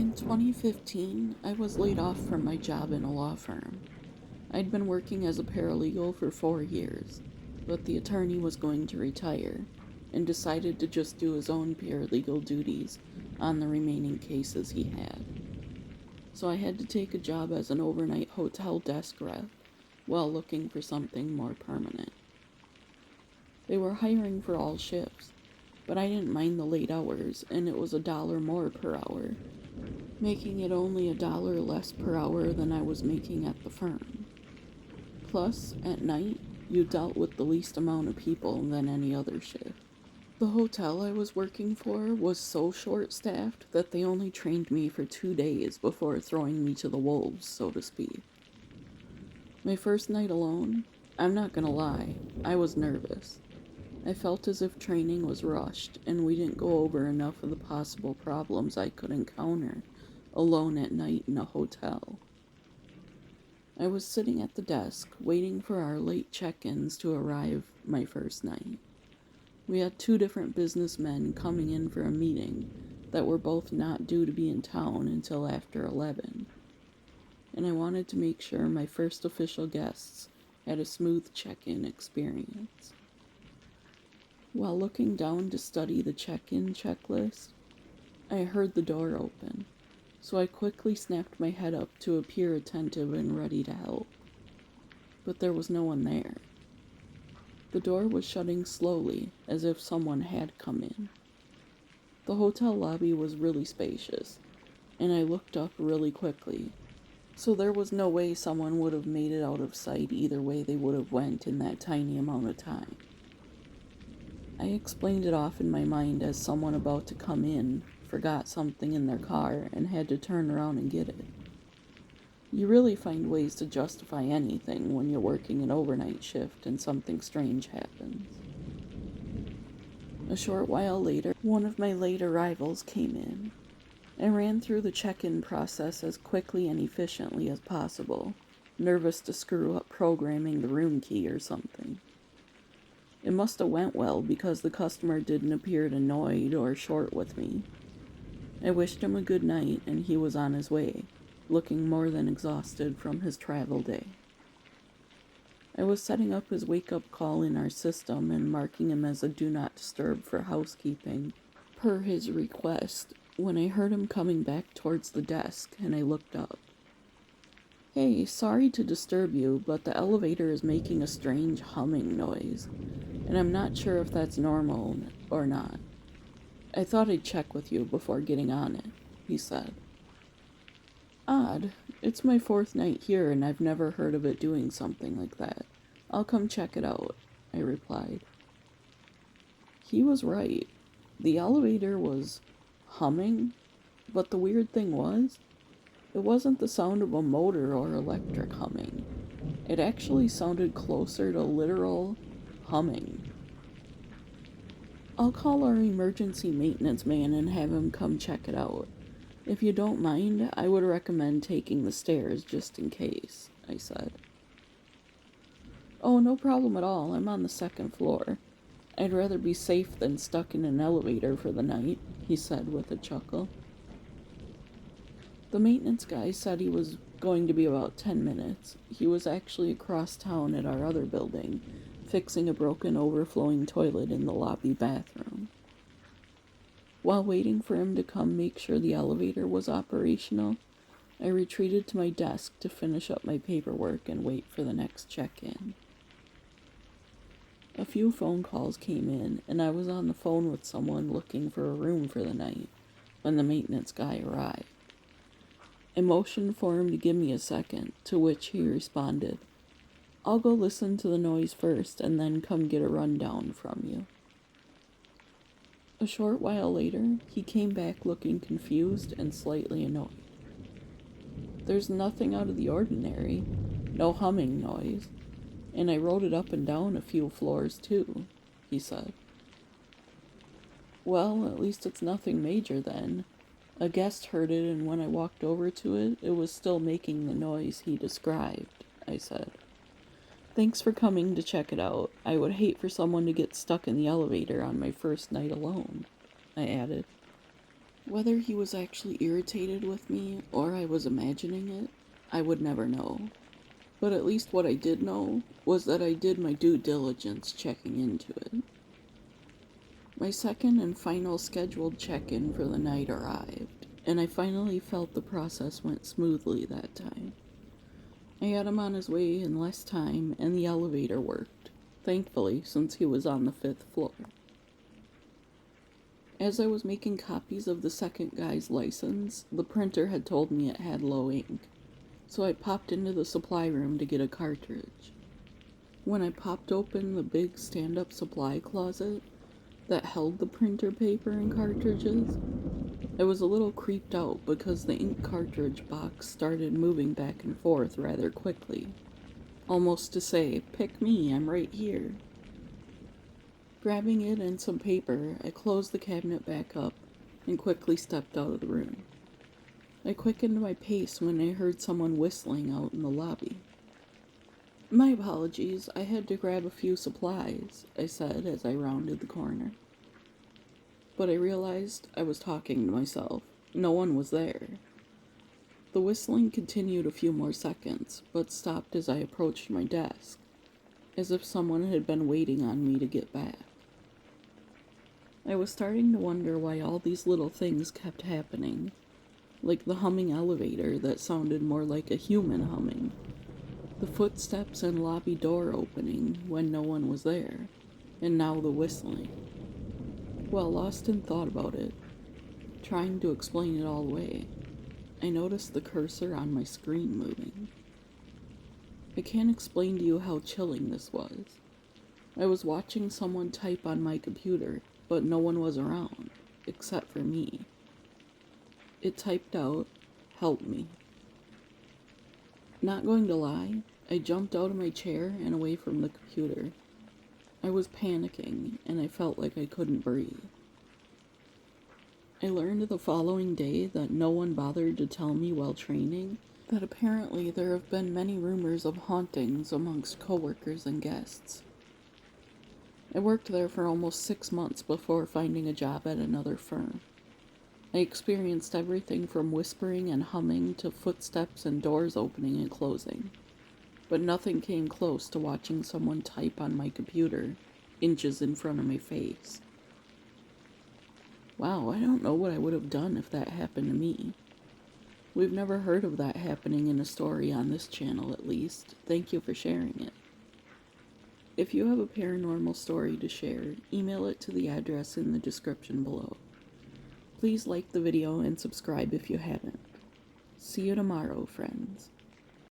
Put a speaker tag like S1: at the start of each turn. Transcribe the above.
S1: In 2015, I was laid off from my job in a law firm. I'd been working as a paralegal for 4 years, but the attorney was going to retire and decided to just do his own paralegal duties on the remaining cases he had. So I had to take a job as an overnight hotel desk rep while looking for something more permanent. They were hiring for all shifts, but I didn't mind the late hours, and it was $1 more per hour, making it only $1 less per hour than I was making at the firm. Plus, at night, you dealt with the least amount of people than any other shift. The hotel I was working for was so short-staffed that they only trained me for 2 days before throwing me to the wolves, so to speak. My first night alone, I'm not gonna lie, I was nervous. I felt as if training was rushed, and we didn't go over enough of the possible problems I could encounter alone at night in a hotel. I was sitting at the desk, waiting for our late check-ins to arrive my first night. We had 2 different businessmen coming in for a meeting that were both not due to be in town until after 11, and I wanted to make sure my first official guests had a smooth check-in experience. While looking down to study the check-in checklist, I heard the door open, so I quickly snapped my head up to appear attentive and ready to help. But there was no one there. The door was shutting slowly, as if someone had come in. The hotel lobby was really spacious, and I looked up really quickly, so there was no way someone would have made it out of sight either way they would have went in that tiny amount of time. I explained it off in my mind as someone about to come in forgot something in their car and had to turn around and get it. You really find ways to justify anything when you're working an overnight shift and something strange happens. A short while later, one of my late arrivals came in. I ran through the check-in process as quickly and efficiently as possible, nervous to screw up programming the room key or something. It must have went well because the customer didn't appear annoyed or short with me. I wished him a good night and he was on his way, looking more than exhausted from his travel day. I was setting up his wake-up call in our system and marking him as a do not disturb for housekeeping, per his request, when I heard him coming back towards the desk and I looked up. "Hey, sorry to disturb you, but the elevator is making a strange humming noise, and I'm not sure if that's normal or not. I thought I'd check with you before getting on it," he said. "Odd. It's my 4th night here and I've never heard of it doing something like that. I'll come check it out," I replied. He was right. The elevator was humming, but the weird thing was, it wasn't the sound of a motor or electric humming. It actually sounded closer to literal humming. "I'll call our emergency maintenance man and have him come check it out. If you don't mind, I would recommend taking the stairs just in case," I said. "Oh, no problem at all. I'm on the 2nd floor. I'd rather be safe than stuck in an elevator for the night," he said with a chuckle. The maintenance guy said he was going to be about 10 minutes. He was actually across town at our other building, fixing a broken overflowing toilet in the lobby bathroom. While waiting for him to come make sure the elevator was operational, I retreated to my desk to finish up my paperwork and wait for the next check-in. A few phone calls came in, and I was on the phone with someone looking for a room for the night when the maintenance guy arrived. I motioned for him to give me a second, to which he responded, "I'll go listen to the noise first and then come get a rundown from you." A short while later, he came back looking confused and slightly annoyed. "There's nothing out of the ordinary, no humming noise, and I wrote it up and down a few floors too," he said. "Well, at least it's nothing major then. A guest heard it, and when I walked over to it, it was still making the noise he described," I said. "Thanks for coming to check it out. I would hate for someone to get stuck in the elevator on my first night alone," I added. Whether he was actually irritated with me or I was imagining it, I would never know. But at least what I did know was that I did my due diligence checking into it. My second and final scheduled check-in for the night arrived, and I finally felt the process went smoothly that time. I had him on his way in less time, and the elevator worked, thankfully, since he was on the 5th floor. As I was making copies of the second guy's license, the printer had told me it had low ink, so I popped into the supply room to get a cartridge. When I popped open the big stand-up supply closet that held the printer paper and cartridges, I was a little creeped out because the ink cartridge box started moving back and forth rather quickly, almost to say, "Pick me, I'm right here." Grabbing it and some paper, I closed the cabinet back up and quickly stepped out of the room. I quickened my pace when I heard someone whistling out in the lobby. "My apologies, I had to grab a few supplies," I said as I rounded the corner. But I realized I was talking to myself. No one was there. The whistling continued a few more seconds, but stopped as I approached my desk, as if someone had been waiting on me to get back. I was starting to wonder why all these little things kept happening, like the humming elevator that sounded more like a human humming, the footsteps and lobby door opening when no one was there, and now the whistling. While lost in thought about it, trying to explain it all away, I noticed the cursor on my screen moving. I can't explain to you how chilling this was. I was watching someone type on my computer, but no one was around, except for me. It typed out, "Help me." Not going to lie, I jumped out of my chair and away from the computer. I was panicking, and I felt like I couldn't breathe. I learned the following day that no one bothered to tell me while training that apparently there have been many rumors of hauntings amongst coworkers and guests. I worked there for almost 6 months before finding a job at another firm. I experienced everything from whispering and humming to footsteps and doors opening and closing, but nothing came close to watching someone type on my computer, inches in front of my face. Wow, I don't know what I would have done if that happened to me. We've never heard of that happening in a story on this channel, at least. Thank you for sharing it. If you have a paranormal story to share, email it to the address in the description below. Please like the video and subscribe if you haven't. See you tomorrow, friends.